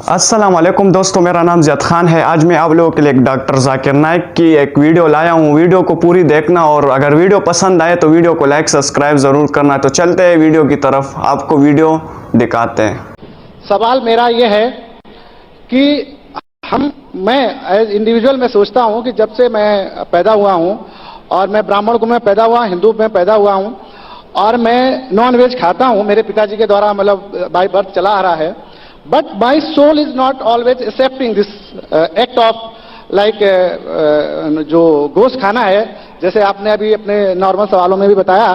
अस्सलामुअलैकुम दोस्तों, मेरा नाम ज़ियाद खान है। आज मैं आप लोगों के लिए एक डॉक्टर जाकिर नाइक की एक वीडियो लाया हूँ। वीडियो को पूरी देखना और अगर वीडियो पसंद आए तो वीडियो को लाइक सब्सक्राइब ज़रूर करना। तो चलते हैं वीडियो की तरफ, आपको वीडियो दिखाते हैं। सवाल मेरा ये है कि मैं एज इंडिविजुअल मैं सोचता हूँ कि जब से मैं पैदा हुआ हूँ और मैं ब्राह्मण कुल में पैदा हुआ, हिंदू में पैदा हुआ हूँ और मैं नॉन वेज खाता हूँ, मेरे पिताजी के द्वारा मतलब बाय बर्थ चला आ रहा है, but my soul is not always accepting this act of like जो गोश्त खाना है। जैसे आपने अभी अपने नॉर्मल सवालों में भी बताया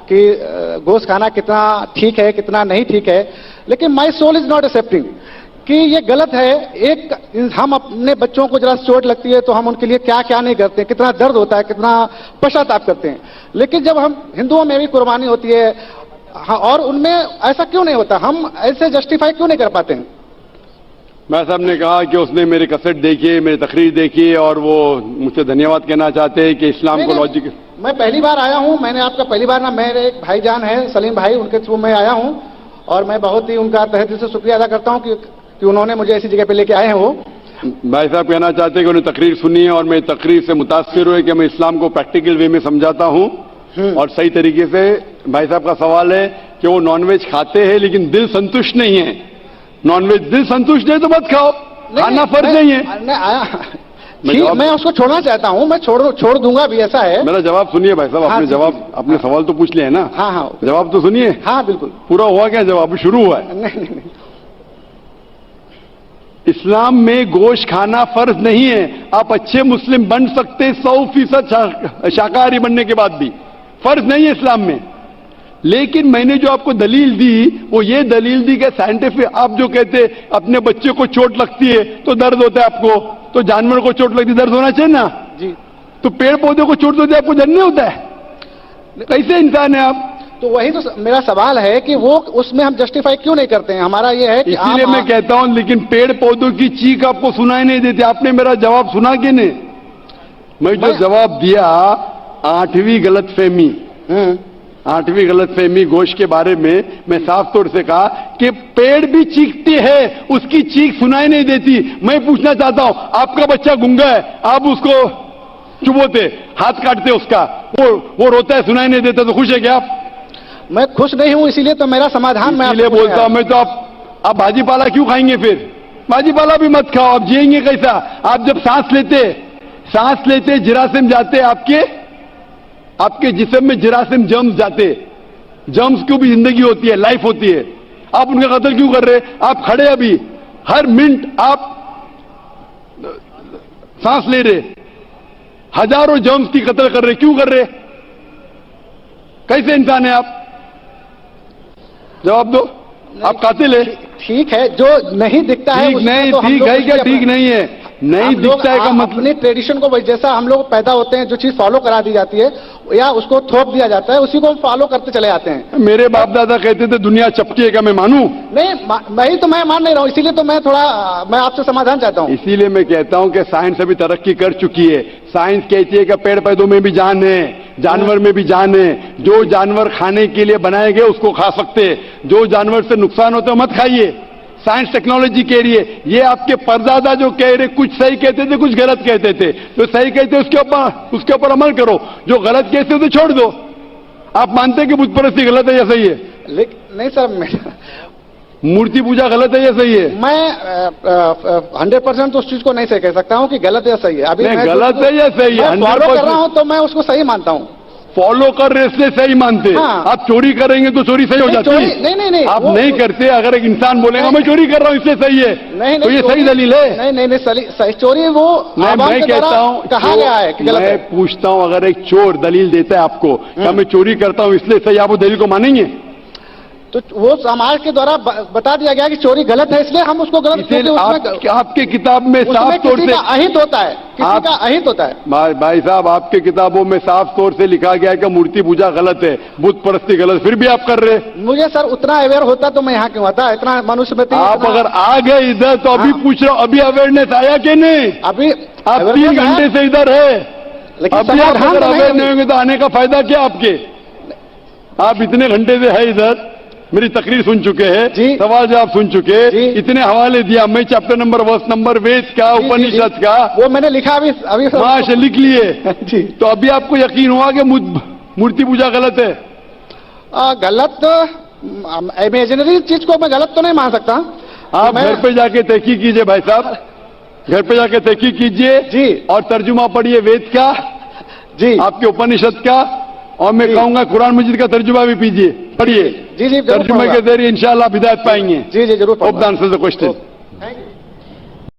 कि गोश्त खाना कितना ठीक है कितना नहीं ठीक है, लेकिन my soul is not accepting कि ये गलत है। एक हम अपने बच्चों को जरा चोट लगती है तो हम उनके लिए क्या क्या नहीं करते, कितना दर्द होता है, कितना पश्चाताप करते हैं, लेकिन जब हम हिंदुओं में भी कुर्बानी होती है और उनमें ऐसा क्यों नहीं होता, हम ऐसे जस्टिफाई क्यों नहीं कर पाते हैं? मैं साहब ने कहा कि उसने मेरी कैसेट देखी, मेरी तकरीर देखी और वो मुझसे धन्यवाद कहना चाहते हैं कि इस्लाम को लॉजिक। मैं पहली बार आया हूं, मैंने आपका पहली बार ना, मेरे एक भाईजान है सलीम भाई, उनके थ्रू मैं आया हूं और मैं बहुत ही उनका तहे दिल से शुक्रिया अदा करता हूं कि उन्होंने मुझे ऐसी जगह पे लेके आए हैं। वो भाई साहब कहना चाहते हैं कि उन्हें तकरीर सुनी है और मेरी तकरीर से मुतासिर हुए कि मैं इस्लाम को प्रैक्टिकल वे में समझाता हूं और सही तरीके से। भाई साहब का सवाल है कि वो नॉनवेज खाते हैं लेकिन दिल संतुष्ट नहीं है। नॉनवेज दिल संतुष्ट नहीं तो मत खाओ, खाना फर्ज नहीं है। मैं उसको छोड़ना चाहता हूं, मैं छोड़ दूंगा भी, ऐसा है। मेरा जवाब सुनिए भाई साहब। आपने जवाब अपने सवाल तो पूछ लिया है ना? हाँ हाँ, जवाब तो सुनिए। हाँ बिल्कुल। पूरा हुआ क्या? जवाब शुरू हुआ है। नहीं। इस्लाम में गोश्त खाना फर्ज नहीं है। आप अच्छे मुस्लिम बन सकते 100% शाकाहारी बनने के बाद भी, फर्ज नहीं है इस्लाम में। लेकिन मैंने जो आपको दलील दी वो ये दलील दी कि साइंटिफिक, आप जो कहते अपने बच्चे को चोट लगती है तो दर्द होता है आपको, तो जानवर को चोट लगती है दर्द होना चाहिए ना जी। तो पेड़ पौधे को चोट होती है आपको दर्द नहीं होता है? कैसे इंसान है आप? तो वही तो मेरा सवाल है कि वो उसमें हम जस्टिफाई क्यों नहीं करते हैं? हमारा ये है कि इसीलिए मैं कहता हूं, लेकिन पेड़ पौधों की चीख आपको सुनाई नहीं देती। आपने मेरा जवाब सुना कि नहीं? मैं जो जवाब दिया, 8वीं गलतफहमी, 8वीं गलतफहमी गोश्त के बारे में, मैं साफ तौर से कहा कि पेड़ भी चीखते हैं, उसकी चीख सुनाई नहीं देती। मैं पूछना चाहता हूं, आपका बच्चा गूंगा है, आप उसको चुबोते, हाथ काटते उसका, वो रोता है, सुनाई नहीं देता, तो खुश है क्या आप? मैं खुश नहीं हूं, इसीलिए तो मेरा समाधान मैं इसलिए बोलता हूं मैं, तो आप भाजी पाला क्यों खाएंगे? फिर भाजी पाला भी मत खाओ। आप जिएंगे कैसा? आप जब सांस लेते जिरासिम जाते, आपके जिस्म में जिरासिम जर्म्स जाते, जर्म्स की भी जिंदगी होती है, लाइफ होती है। आप उनका कत्ल क्यों कर रहे? आप खड़े अभी हर मिनट आप सांस ले रहे, हजारों जर्म्स की कत्ल कर रहे, क्यों कर रहे? कैसे इंसान है आप? जवाब दो। आप कातिल है। ठीक है, जो नहीं दिखता है ठीक नहीं, ठीक है क्या? ठीक नहीं है, नहीं दिखता है का मतलब अपने ट्रेडिशन को जैसा हम लोग पैदा होते हैं, जो चीज फॉलो करा दी जाती है या उसको थोप दिया जाता है, उसी को फॉलो करते चले आते हैं। मेरे बाप दादा कहते थे दुनिया चपटी है, क्या मैं मानूं? नहीं, तो मैं मान नहीं रहा हूं, इसीलिए तो मैं आपसे समाधान चाहता हूं। इसीलिए मैं कहता हूं कि साइंस अभी तरक्की कर चुकी है। साइंस कहती है कि पेड़ पौधों में भी जान है, जानवर में भी जान है। जो जानवर खाने के लिए बनाए गए उसको खा सकते हैं, जो जानवर से नुकसान होता है मत खाइए। साइंस टेक्नोलॉजी कह रही है। ये आपके परदादा जो कह रहे, कुछ सही कहते थे कुछ गलत कहते थे, जो सही कहते उसके ऊपर अमल करो, जो गलत कहते हो तो छोड़ दो। आप मानते हैं कि बुत परस्ती गलत है या सही है? नहीं सर, मूर्ति पूजा गलत है या सही है? मैं 100% उस चीज को नहीं सही कह सकता हूं कि गलत या सही है। अभी मैं गलत है या सही है फॉलो कर रहा हूं तो मैं उसको सही मानता हूं। फॉलो कर रहे इसलिए सही मानते। हाँ। आप चोरी करेंगे तो चोरी सही हो जाती है? नहीं, आप नहीं करते। अगर एक इंसान बोलेगा मैं चोरी कर रहा हूं इसलिए सही है, नहीं, तो ये सही दलील है? नहीं, सही चोरी वो मैं कहता हूं कहा गया है कि गलत है। मैं पूछता हूं, अगर एक चोर दलील देता है आपको क्या मैं चोरी करता हूं इसलिए सही, आप वो दलील को मानेंगे? तो वो समाज के द्वारा बता दिया गया कि चोरी गलत है, इसलिए हम उसको गलत आपके किताब में साफ तौर से अहित होता है, किसी का अहित होता है। भाई साहब, आपके किताबों में साफ तौर से लिखा गया है कि मूर्ति पूजा गलत है, बुत परस्ती गलत, फिर भी आप कर रहे। मुझे सर उतना अवेयर होता तो मैं यहाँ क्यों आता? इतना मनुष्य आप अगर आ गए इधर तो अभी पूछ रहा हूं, अभी अवेयरनेस आया कि नहीं? अभी आप 3 घंटे से इधर है, लेकिन अभी आप अगर अवेयर नहीं होंगे तो आने का फायदा क्या आपके? आप इतने घंटे से है इधर, मेरी तकरीर सुन चुके हैं, जी। सवाल जवाब सुन चुके, जी। इतने हवाले दिया, मैं चैप्टर नंबर वर्स नंबर वेद का, जी, जी, उपनिषद जी। का वो मैंने लिखा अभी अभी वहां से लिख लिए। जी। तो अभी आपको यकीन हुआ कि मूर्ति पूजा गलत है? गलत, इमेजिनरी चीज को मैं गलत तो नहीं मान सकता। आप मैं- घर पे जाके तहकीक कीजिए भाई साहब, घर पे जाके तहकीक कीजिए जी। और तर्जुमा पढ़िए वेद का, जी आपके उपनिषद का, और मैं जी। कहूंगा कुरान मजीद का तर्जुमा भी पीजिए, पढ़िए। जी जी जरूर तर्जुमे पढ़ूंगा। के जरिए इंशाल्लाह हिदायत पाएंगे। जी जी जरूर होप द पढ़ूंगा। Answer the question.